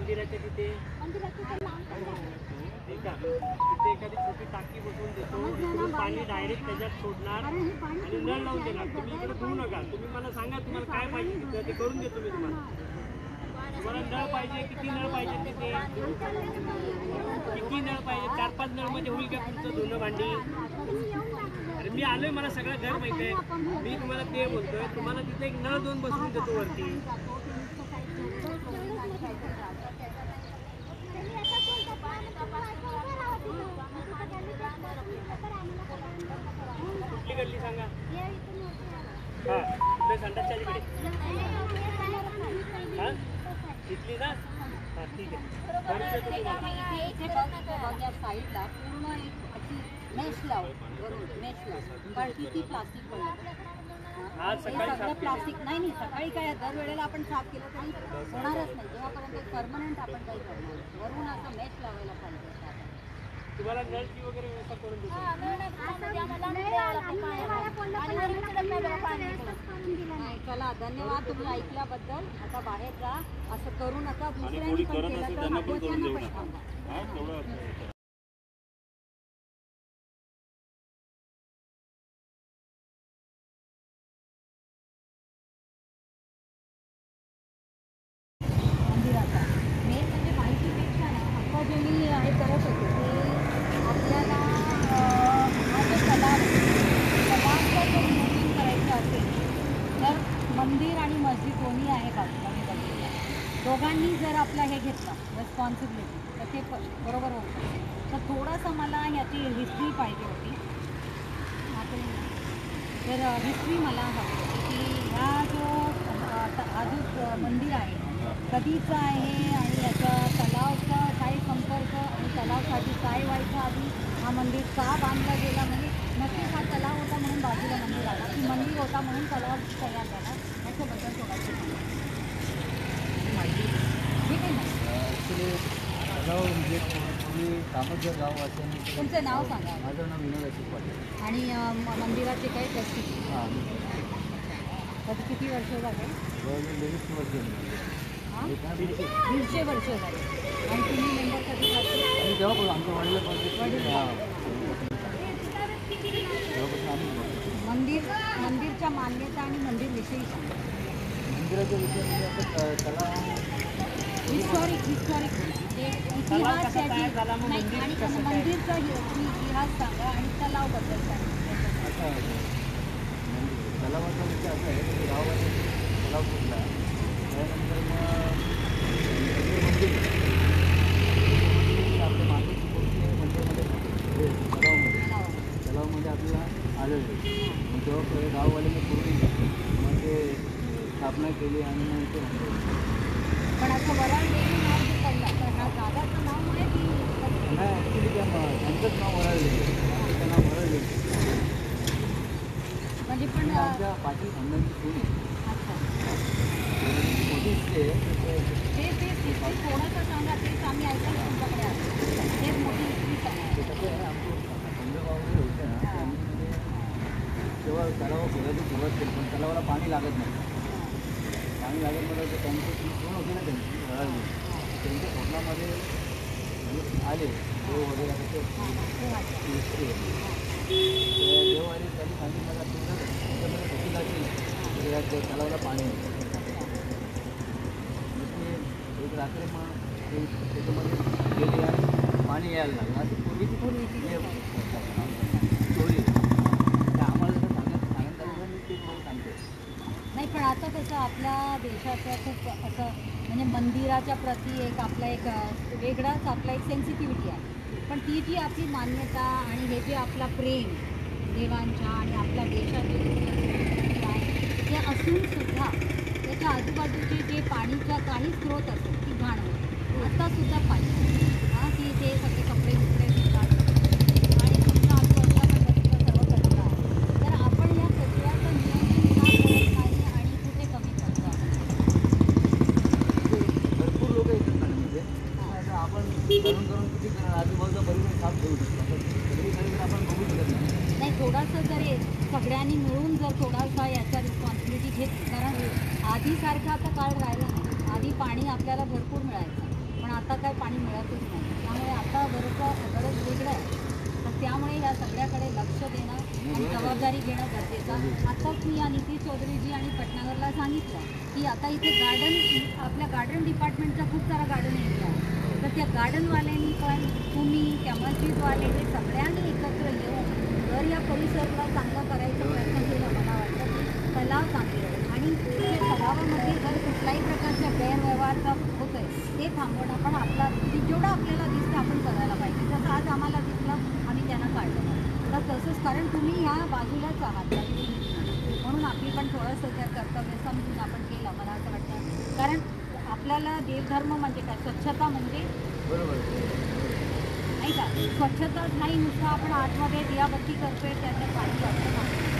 मंदिराच्या तिथे तिथे एखादी छोटी टाकी बसवून देतो, पाणी डायरेक्ट त्याच्यात सोडणार आणि नळ लावून देणार. तुम्ही इकडे धुवू नका. तुम्ही मला सांगा तुम्हाला काय पाहिजे तिथं, ते करून देतो मी तुम्हाला. तुम्हाला नळ पाहिजे, किती नळ पाहिजे तिथे, किती नळ पाहिजे? 4-5 नळ मध्ये होईल का तुमचं धुणं भांडी? अरे मी आलोय, मला सगळं घर माहिती आहे. मी तुम्हाला ते बोलतोय, तुम्हाला तिथे एक नळ 2 बसवून देतो वरती. कुठली गल्ली सांगा? हा, कुठल्या संडासच्या इकडे? हा, तिथली ना? हा, ठीक आहे. साईडला पूर्ण एक अशी मेश लाव, मेश लाव. कारण किती प्लास्टिक पडलं. आज सकाळी सगळं प्लास्टिक नाही सकाळी काय दरवेळेला आपण साफ केलं तरी होणारच नाही. जेव्हापर्यंत एक परमनंट आपण काही करणार वरून असं मेश लावायला पाहिजे. तुम्हाला नळची वगैरे व्यवस्था करून देतो. चला धन्यवाद तुम्ही ऐकल्याबद्दल. आता बाहेर जा, असं करू नका. दुसऱ्यांनी पण केलं तर अगोदरच्यांना पण सांगा. मंदिराचा मेन म्हणजे माहितीपेक्षा ना आता जे मी हे करत होते ते आपल्याला हा जो तलाव तलावाचं जर नियोजन करायचं असेल तर मंदिर आणि मस्जिद दोन्ही आहे बाजूला. मी बघितलं दोघांनी जर आपला हे घेतलं रेस्पॉन्सिबिलिटी तर ते बरोबर होऊ शकते. तर थोडंसं मला ह्याची हिस्ट्री पाहिजे होती. तर हिस्ट्री मला हवी होती की ह्या जो हा जो मंदिर आहे कधीचा आहे आणि याचा तलावचा काय संपर्क आणि तलावसाठी काय व्हायचं आधी हा मंदिर का बांधला गेला. म्हणजे नक्कीच हा तलाव होता म्हणून बाजूला मंदिर आला की मंदिर होता म्हणून तलाव तयार झाला याच्याबद्दल थोडासा माहिती ठीक आहे ना. ॲक्च्युली तलाव म्हणजे तुम्ही कामतजर गाव असेल. तुमचं नाव सांगा. माझं नाव विनोद अशोक पाटील. आणि मंदिराचे काही प्रसिद्धी हां, तर किती वर्ष झाले? 22 वर्ष झाली. 150 वर्ष झाले. आणि तुम्ही मेंबर कधी आणि जेव्हा आमच्या वडिलांपासून मंदिरच्या मान्यता आणि मंदिरविषयी सांगा. मंदिराच्या विषयामध्ये आपण तलाव हिस्टॉरिक इतिहास त्याची आणि मंदिरचा इतिहास सांगा आणि तलावबद्दल सांगा. असा तलावाचा विषय असा आहे की गावामध्ये तलाव फुटला त्यानंतर मग मंदिर आपल्या मातीची मूर्ती मंदिरमध्ये तलावामध्ये आपल्याला आढळली. मग तेव्हा गाववाल्यांनी पूर्वी मग ते स्थापना केली आणि मग ते मंदिर. पण असं वराळ देवी नाव जे पडलं तर ह्या जागाचं नाव माहिती नाही ॲक्च्युली त्या त्यांचंच नाव वराळले त्यांचं नाव वराळले म्हणजे पण आमच्या पाटील खानदानची सून आहे. अच्छा मोठी स्टे ते थोडंसं सांगा. तेच आम्ही ऐकायला तुमच्याकडे आलो. तेच मोठी हिस्ट्री सांगा. ते कसं आहे आमचे पंधरा वगैरे होते ना त्यांनी म्हणजे तेव्हा तलावा खोदायची सुरुवात केली पण तलावाला पाणी लागत नाही. पाणी लागत नाही तर त्यांची सून होती ना त्यांची वराळली त्यांच्या स्वप्नामध्ये आले देव वगैरे आता ते हिस्ट्री आहे. देव आले त्यांनी सांगितलं मला तुमच्याकडे कशी लागली तर या तलावाला पाणी आहे. एक रात्री मग त्याच्यामध्ये गेले आणि पाणी यायला लागलं. अशी पूर्वीची स्टोरी आम्हाला जसं सांगत आलं मी ते तुम्हाला सांगते. नाही पण आता कसं आपल्या देशाचं खूप असं म्हणजे मंदिराच्या प्रती एक आपला एक वेगळाच आपला एक सेन्सिटिव्हिटी आहे. पण ती जी आपली मान्यता आणि हे जे आपला प्रेम देवांच्या आणि आपल्या देशाचे आहे ते असूनसुद्धा त्याच्या आजूबाजूचे जे पाणीच्या काही स्रोत असेल ती घाण होते. आत्तासुद्धा पाणी की ते सगळे कपडे बिपडे धुतात आणि तुमच्या आजूबाजूला पण बघितलं सर्व कचरा आहे. तर आपण या कचऱ्याचं नियोजन का करत नाही आणि कुठे कमी करतो भरपूर लोक येतात म्हणजे आपण करून किती करणार आजूबाजूचा परिसर साफ ठेवू शकतो. सगळी परिसर आपण बघू शकत नाही. थोडंसं जर सगळ्यांनी मिळून जर थोडासा याचा रिस्पॉन्सिबिलिटी घेतली कारण आधीसारखा आता काळ राहिला नाही. आधी पाणी आपल्याला भरपूर मिळायचं आता काय पाणी मिळतच नाही. त्यामुळे आता गरज वेगळं आहे. तर त्यामुळे या सगळ्याकडे लक्ष देणं आणि जबाबदारी घेणं गरजेचं. आताच मी या नितीश चौधरीजी आणि पटनागरला सांगितलं की आता इथे आपल्या गार्डन डिपार्टमेंटचा खूप सारा गार्डन एरिया आहे. तर त्या गार्डनवाल्यांनी पण तुम्ही त्या मस्जिदवाले हे सगळ्यांनी एकत्र येऊन जर या परिसराला चांगलं करायचा प्रयत्न केला, मला वाटतं की तलाव चांगले होईल. आणि त्या तलावामध्ये जर कुठल्याही प्रकारच्या गैरव्यवहार होत आहे ते थांबवणं पण आपला जेवढं आपल्याला दिसतं आपण करायला पाहिजे. जसं आज आम्हाला दिसलं आम्ही त्यांना काढलं. तर तसंच कारण तुम्ही ह्या बाजूलाच आहात म्हणून आपली पण थोडंसं त्या कर्तव्य समजून आपण केलं, मला असं वाटतं. कारण आपल्याला देवधर्म म्हणजे काय, स्वच्छता म्हणजे बरोबर नाही का, स्वच्छताच नाही नुसतं आपण आतमध्ये दियाबत्ती करतोय त्याच्यात काही अर्थ नाही.